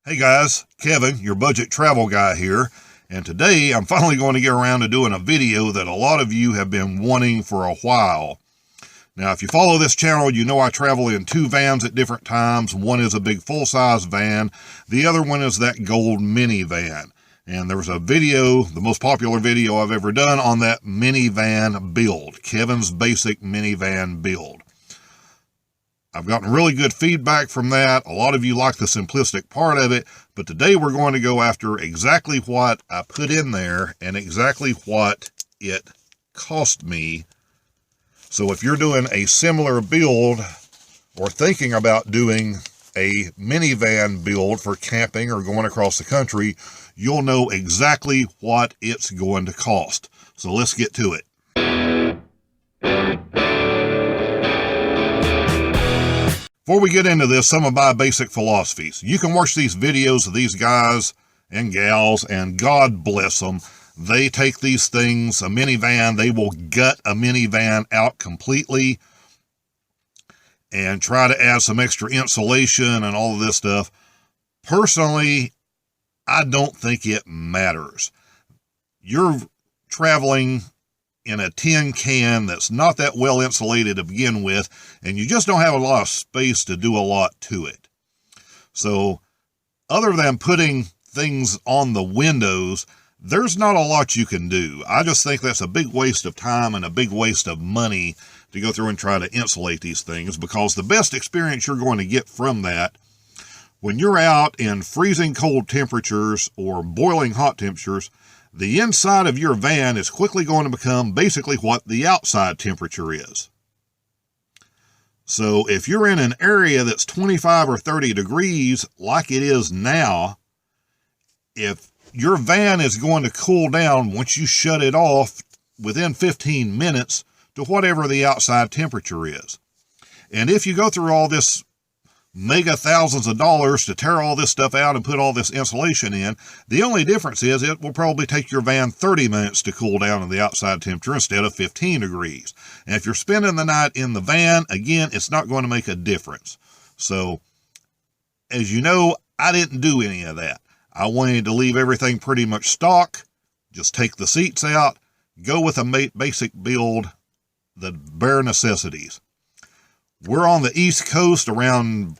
Hey guys, Kevin, your budget travel guy here, and today I'm finally going to get around to doing a video that a lot of you have been wanting for a while. Now, if you follow this channel, you know I travel in two vans at different times. One is a big full-size van, the other one is that gold minivan. And there was a video, the most popular video I've ever done, on that minivan build, Kevin's basic minivan build. I've gotten really good feedback from that. A lot of you like the simplistic part of it, but today we're going to go after exactly what I put in there and exactly what it cost me. So if you're doing a similar build or thinking about doing a minivan build for camping or going across the country, you'll know exactly what it's going to cost. So let's get to it. Before we get into this, some of my basic philosophies. You can watch these videos of these guys and gals, and God bless them. They take these things, a minivan, they will gut a minivan out completely and try to add some extra insulation and all of this stuff. Personally, I don't think it matters. You're traveling in a tin can that's not that well insulated to begin with, and you just don't have a lot of space to do a lot to it. So other than putting things on the windows, there's not a lot you can do. I just think that's a big waste of time and a big waste of money to go through and try to insulate these things, because the best experience you're going to get from that, when you're out in freezing cold temperatures or boiling hot temperatures, the inside of your van is quickly going to become basically what the outside temperature is. So if you're in an area that's 25 or 30 degrees like it is now, if your van is going to cool down once you shut it off within 15 minutes to whatever the outside temperature is. And if you go through all this mega thousands of dollars to tear all this stuff out and put all this insulation in, the only difference is it will probably take your van 30 minutes to cool down to the outside temperature instead of 15 degrees. And if you're spending the night in the van, again, it's not going to make a difference. So, as you know, I didn't do any of that. I wanted to leave everything pretty much stock, just take the seats out, go with a basic build, the bare necessities. We're on the East Coast around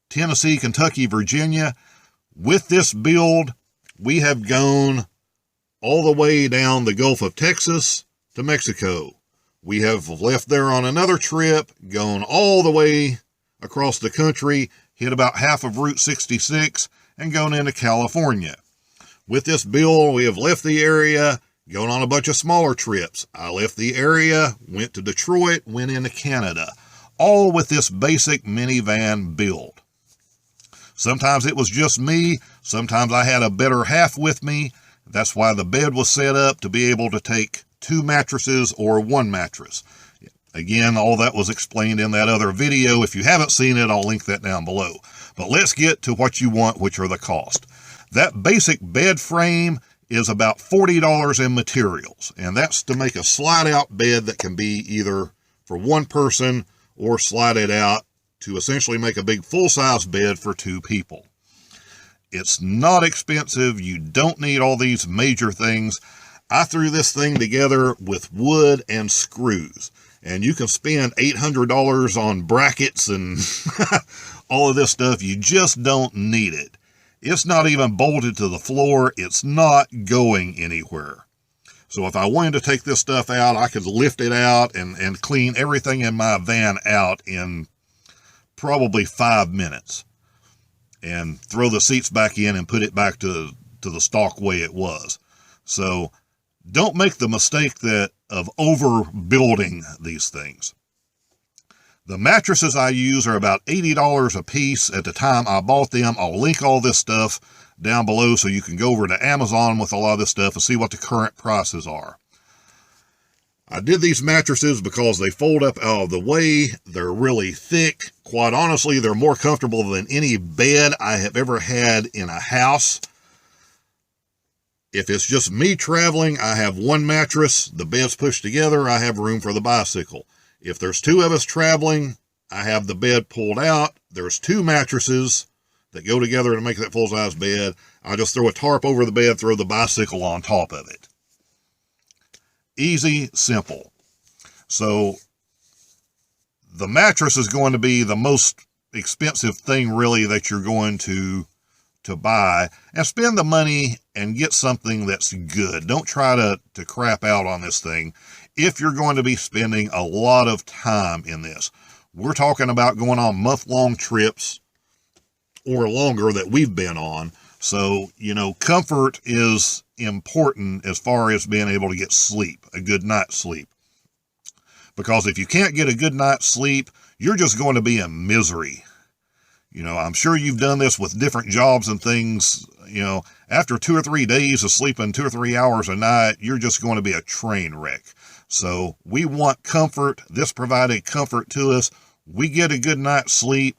Tennessee, Kentucky, Virginia. With this build, we have gone all the way down the Gulf of Texas to Mexico. We have left there on another trip, gone all the way across the country, hit about half of Route 66, and gone into California. With this build, we have left the area, gone on a bunch of smaller trips. I left the area, went to Detroit, went into Canada, all with this basic minivan build. Sometimes it was just me. Sometimes I had a better half with me. That's why the bed was set up to be able to take two mattresses or one mattress. Again, all that was explained in that other video. If you haven't seen it, I'll link that down below. But let's get to what you want, which are the cost. That basic bed frame is about $40 in materials, and that's to make a slide-out bed that can be either for one person or slide it out to essentially make a big full-size bed for two people. It's not expensive. You don't need all these major things. I threw this thing together with wood and screws, and you can spend $800 on brackets and all of this stuff. You just don't need it. It's not even bolted to the floor. It's not going anywhere. So if I wanted to take this stuff out, I could lift it out and clean everything in my van out in probably 5 minutes and throw the seats back in and put it back to the stock way it was. So don't make the mistake of overbuilding these things. The mattresses I use are about $80 a piece at the time I bought them. I'll link all this stuff down below so you can go over to Amazon with a lot of this stuff and see what the current prices are. I did these mattresses because they fold up out of the way. They're really thick. Quite honestly, they're more comfortable than any bed I have ever had in a house. If it's just me traveling, I have one mattress. The bed's pushed together. I have room for the bicycle. If there's two of us traveling, I have the bed pulled out. There's two mattresses that go together to make that full-size bed. I just throw a tarp over the bed, throw the bicycle on top of it. Easy, simple. So the mattress is going to be the most expensive thing really that you're going to buy, and spend the money and get something that's good. Don't try to crap out on this thing if you're going to be spending a lot of time in this. We're talking about going on month-long trips or longer that we've been on. So, you know, comfort is important as far as being able to get sleep, a good night's sleep. Because if you can't get a good night's sleep, you're just going to be in misery. You know, I'm sure you've done this with different jobs and things. You know, after 2 or 3 days of sleeping 2 or 3 hours a night, you're just going to be a train wreck. So we want comfort. This provided comfort to us. We get a good night's sleep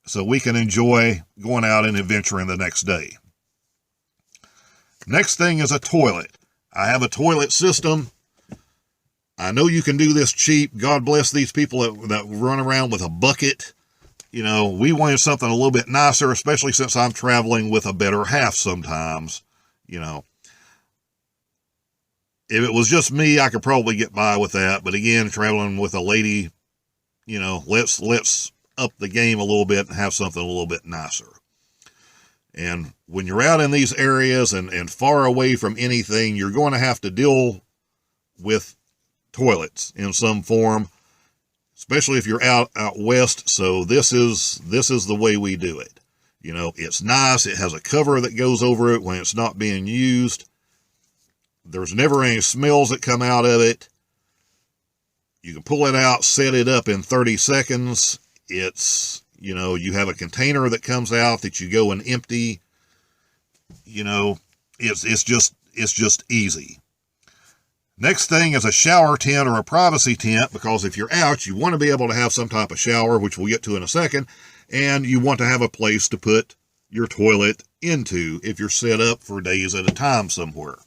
so we can enjoy going out and adventuring the next day. Next thing is a toilet. I have a toilet system. I know you can do this cheap. God bless these people that run around with a bucket. You know, we wanted something a little bit nicer, especially since I'm traveling with a better half sometimes. You know, if it was just me, I could probably get by with that. But again, traveling with a lady, you know, let's up the game a little bit and have something a little bit nicer. And when you're out in these areas and far away from anything, you're going to have to deal with toilets in some form, especially if you're out west. So this is the way we do it. You know, it's nice. It has a cover that goes over it when it's not being used. There's never any smells that come out of it. You can pull it out, set it up in 30 seconds. It's, you know, you have a container that comes out that you go and empty. You know, it's just easy. Next thing is a shower tent or a privacy tent, because if you're out, you want to be able to have some type of shower, which we'll get to in a second, and you want to have a place to put your toilet into if you're set up for days at a time somewhere.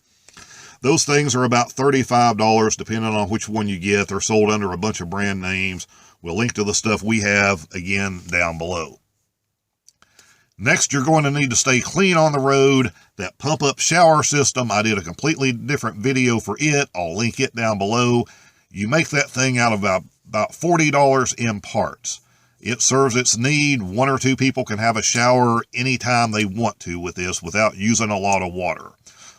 Those things are about $35, depending on which one you get. They're sold under a bunch of brand names. We'll link to the stuff we have, again, down below. Next, you're going to need to stay clean on the road. That pump-up shower system, I did a completely different video for it. I'll link it down below. You make that thing out of about $40 in parts. It serves its need. 1 or 2 people can have a shower anytime they want to with this without using a lot of water.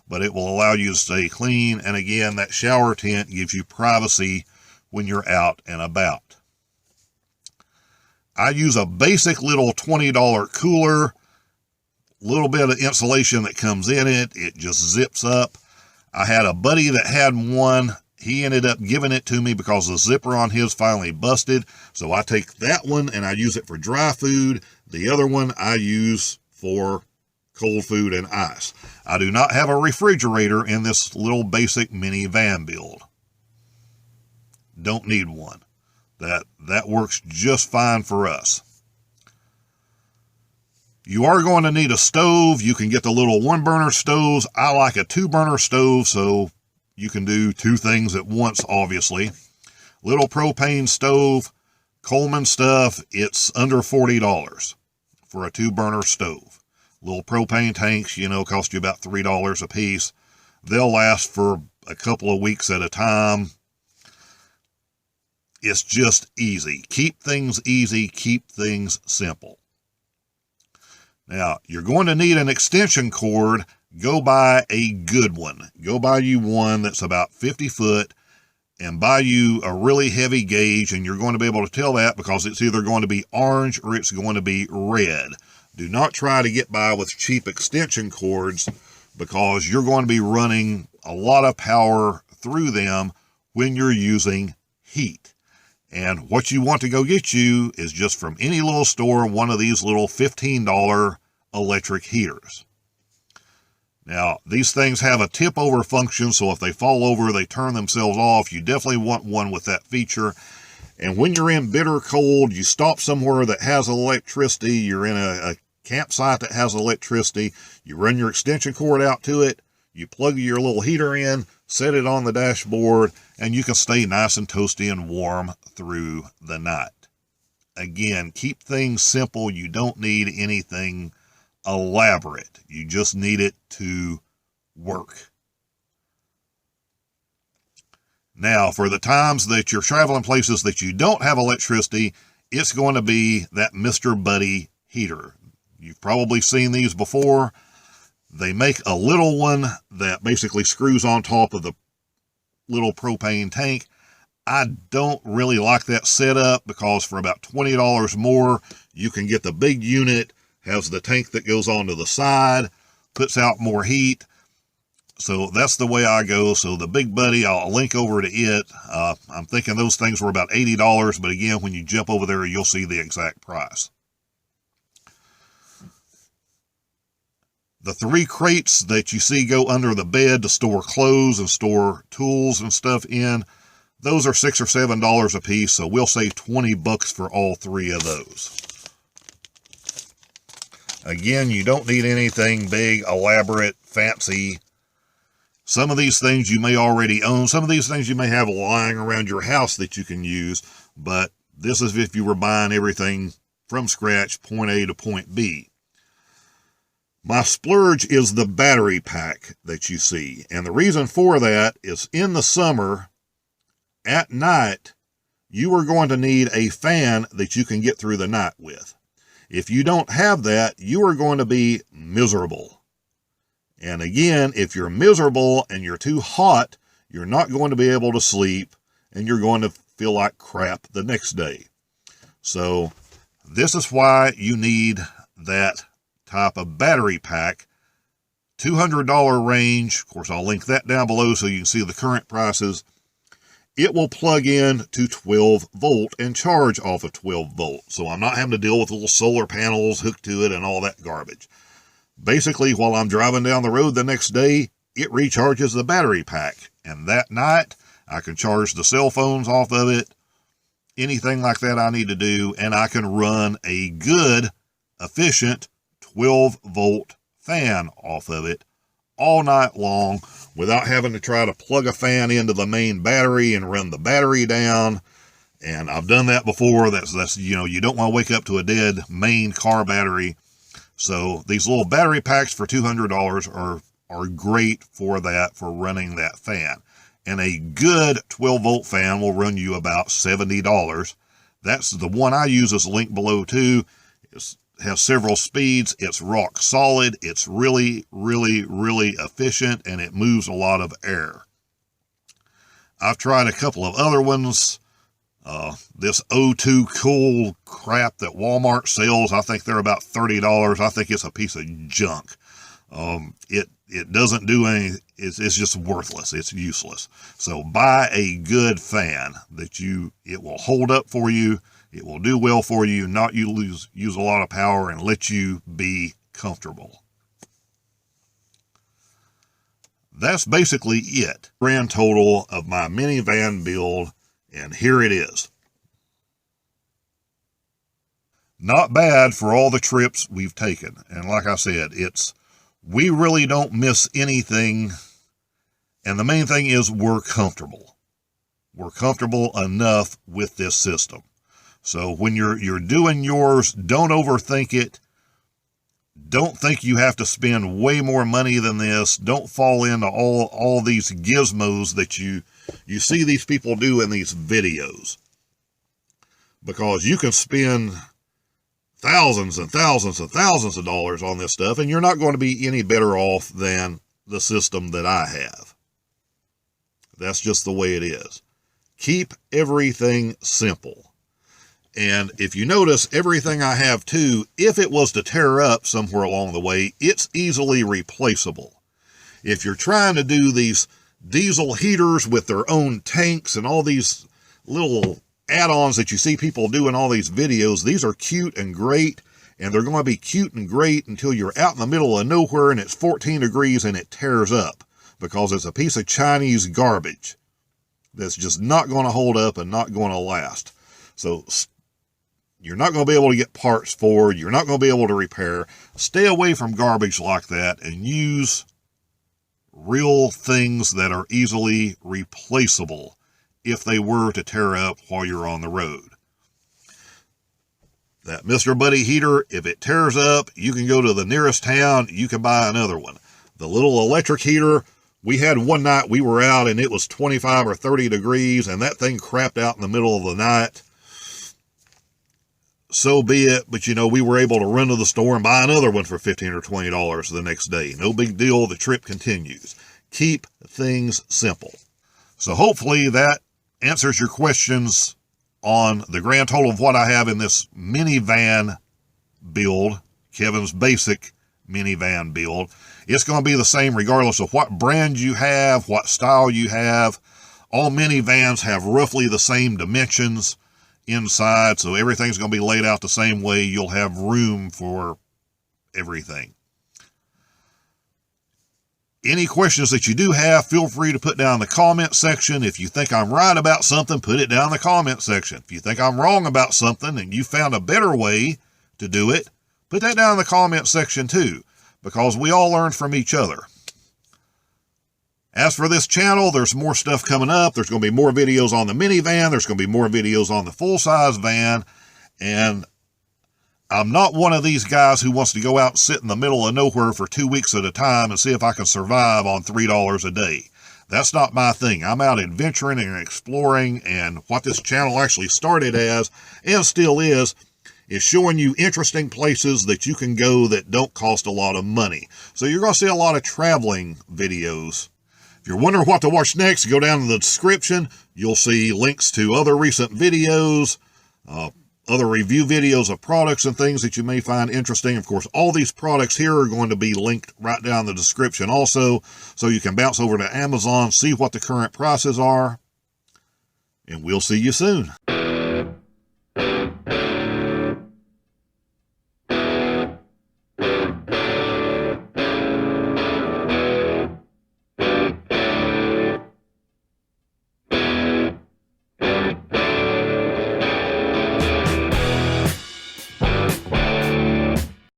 But it will allow you to stay clean. And again, that shower tent gives you privacy when you're out and about. I use a basic little $20 cooler, little bit of insulation that comes in it. It just zips up. I had a buddy that had one. He ended up giving it to me because the zipper on his finally busted. So I take that one and I use it for dry food. The other one I use for cold food and ice. I do not have a refrigerator in this little basic minivan build. Don't need one. That works just fine for us. You are going to need a stove. You can get the little 1-burner stoves. I like a 2-burner stove, so you can do 2 things at once, obviously. Little propane stove, Coleman stuff, it's under $40 for a 2-burner stove. Little propane tanks, you know, cost you about $3 a piece. They'll last for a couple of weeks at a time. It's just easy. Keep things easy. Keep things simple. Now, you're going to need an extension cord. Go buy a good one. Go buy you one that's about 50 foot and buy you a really heavy gauge, and you're going to be able to tell that because it's either going to be orange or it's going to be red. Do not try to get by with cheap extension cords because you're going to be running a lot of power through them when you're using heat. And what you want to go get you is just from any little store, one of these little $15 electric heaters. Now, these things have a tip over function, so if they fall over, they turn themselves off. You definitely want one with that feature. And when you're in bitter cold, you stop somewhere that has electricity, you're in a campsite that has electricity, you run your extension cord out to it, you plug your little heater in, set it on the dashboard, and you can stay nice and toasty and warm through the night. Again, keep things simple. You don't need anything elaborate. You just need it to work. Now, for the times that you're traveling places that you don't have electricity, it's going to be that Mr. Buddy heater. You've probably seen these before. They make a little one that basically screws on top of the little propane tank. I don't really like that setup because for about $20 more, you can get the big unit, has the tank that goes onto the side, puts out more heat. So that's the way I go. So the Big Buddy, I'll link over to it. I'm thinking those things were about $80, but again, when you jump over there, you'll see the exact price. The 3 crates that you see go under the bed to store clothes and store tools and stuff in, those are $6 or $7 a piece, so we'll save $20 for all 3 of those. Again, you don't need anything big, elaborate, fancy. Some of these things you may already own. Some of these things you may have lying around your house that you can use, but this is if you were buying everything from scratch, point A to point B. My splurge is the battery pack that you see, and the reason for that is in the summer, at night, you are going to need a fan that you can get through the night with. If you don't have that, you are going to be miserable. And again, if you're miserable and you're too hot, you're not going to be able to sleep and you're going to feel like crap the next day. So this is why you need that type of battery pack. $200 range. Of course, I'll link that down below so you can see the current prices. It will plug in to 12 volt and charge off of 12 volt. So I'm not having to deal with little solar panels hooked to it and all that garbage. Basically, while I'm driving down the road the next day, it recharges the battery pack. And that night, I can charge the cell phones off of it, anything like that I need to do, and I can run a good, efficient 12 volt fan off of it all night long without having to try to plug a fan into the main battery and run the battery down. And I've done that before. That's you don't want to wake up to a dead main car battery. So these little battery packs for $200 are great for that, for running that fan. And a good 12 volt fan will run you about $70. That's the one I use, is linked below too. It has several speeds. It's rock solid. It's really, really, really efficient, and it moves a lot of air. I've tried a couple of other ones. This O2 Cool crap that Walmart sells, I think they're about $30. I think it's a piece of junk. It doesn't do any, it's just worthless. It's useless. So buy a good fan that it will hold up for you. It will do well for you, not use a lot of power, and let you be comfortable. That's basically it. Grand total of my minivan build, and here it is. Not bad for all the trips we've taken. And like I said, we really don't miss anything. And the main thing is we're comfortable. We're comfortable enough with this system. So when you're doing yours, don't overthink it. Don't think you have to spend way more money than this. Don't fall into all these gizmos that you see these people do in these videos. Because you can spend thousands and thousands and thousands of dollars on this stuff, and you're not going to be any better off than the system that I have. That's just the way it is. Keep everything simple. And if you notice, everything I have too, if it was to tear up somewhere along the way, it's easily replaceable. If you're trying to do these diesel heaters with their own tanks and all these little add-ons that you see people do in all these videos, these are cute and great, and they're going to be cute and great until you're out in the middle of nowhere and it's 14 degrees and it tears up, because it's a piece of Chinese garbage that's just not going to hold up and not going to last. So you're not going to be able to get parts for, you're not going to be able to repair. Stay away from garbage like that and use real things that are easily replaceable if they were to tear up while you're on the road. That Mr. Buddy heater, if it tears up, you can go to the nearest town, you can buy another one. The little electric heater, we had one night we were out and it was 25 or 30 degrees and that thing crapped out in the middle of the night. So be it, but you know, we were able to run to the store and buy another one for $15 or $20 the next day. No big deal, the trip continues. Keep things simple. So hopefully that answers your questions on the grand total of what I have in this minivan build, Kevin's basic minivan build. It's going to be the same regardless of what brand you have, what style you have. All minivans have roughly the same dimensions inside, so everything's going to be laid out the same way. You'll have room for everything. Any questions that you do have, feel free to put down in the comment section. If you think I'm right about something, put it down in the comment section. If you think I'm wrong about something and you found a better way to do it, put that down in the comment section too, because we all learn from each other. As for this channel, there's more stuff coming up. There's going to be more videos on the minivan. There's going to be more videos on the full-size van. And I'm not one of these guys who wants to go out and sit in the middle of nowhere for 2 weeks at a time and see if I can survive on $3 a day. That's not my thing. I'm out adventuring and exploring, and what this channel actually started as, and still is showing you interesting places that you can go that don't cost a lot of money. So you're going to see a lot of traveling videos. If you're wondering what to watch next, go down in the description. You'll see links to other recent videos, other review videos of products and things that you may find interesting. Of course, all these products here are going to be linked right down in the description also, so you can bounce over to Amazon, see what the current prices are, and we'll see you soon.